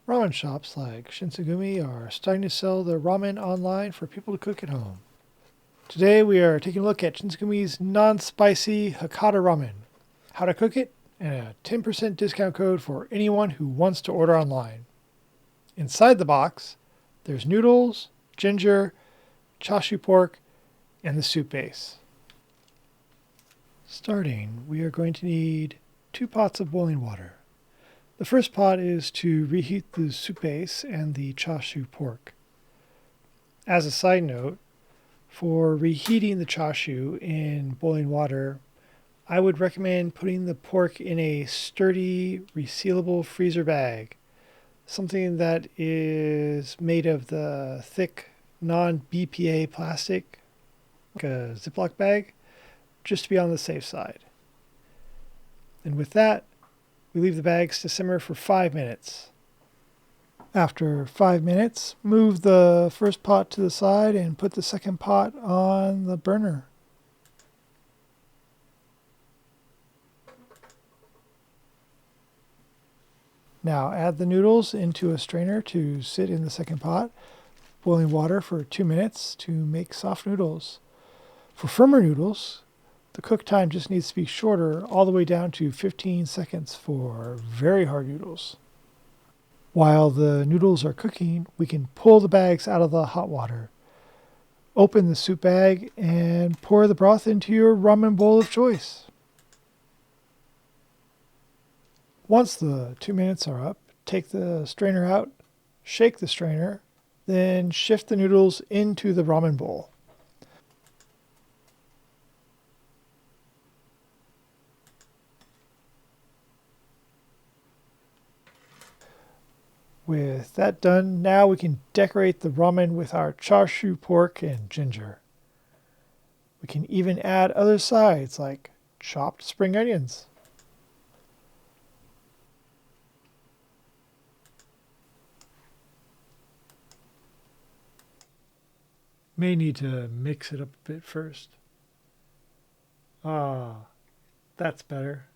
Ramen shops like Shin-Sen-Gumi are starting to sell their ramen online for people to cook at home. Today we are taking a look at Shin-Sen-Gumi's non-spicy Hakata ramen, how to cook it, and a 10% discount code for anyone who wants to order online. Inside the box, there's noodles, ginger, chashu pork, and the soup base. Starting, we are going to need 2 pots of boiling water. The first pot is to reheat the soup base and the chashu pork. As a side note, for reheating the chashu in boiling water, I would recommend putting the pork in a sturdy, resealable freezer bag, something that is made of the thick, non-BPA plastic, like a Ziploc bag, just to be on the safe side. And with that, we leave the bags to simmer for 5 minutes. After 5 minutes, move the first pot to the side and put the second pot on the burner. Now add the noodles into a strainer to sit in the second pot, boiling water for 2 minutes to make soft noodles. For firmer noodles, the cook time just needs to be shorter, all the way down to 15 seconds for very hard noodles. While the noodles are cooking, we can pull the bags out of the hot water. Open the soup bag and pour the broth into your ramen bowl of choice. Once the 2 minutes are up, take the strainer out, shake the strainer, then shift the noodles into the ramen bowl. With that done, now we can decorate the ramen with our chashu pork and ginger. We can even add other sides like chopped spring onions. May need to mix it up a bit first. Ah, that's better.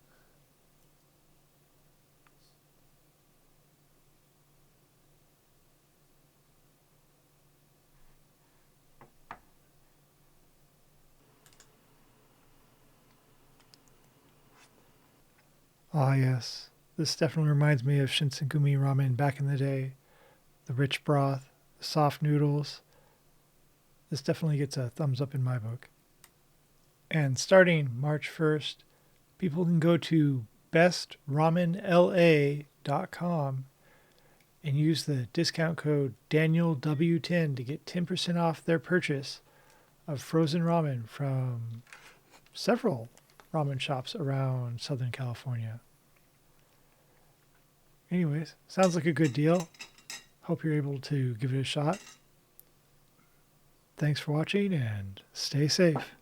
Ah, yes. This definitely reminds me of Shin-Sen-Gumi ramen back in the day. The rich broth, the soft noodles. This definitely gets a thumbs up in my book. And starting March 1st, people can go to bestramenla.com and use the discount code DanielW10 to get 10% off their purchase of frozen ramen from several ramen shops around Southern California. Anyways, sounds like a good deal. Hope you're able to give it a shot. Thanks for watching and stay safe.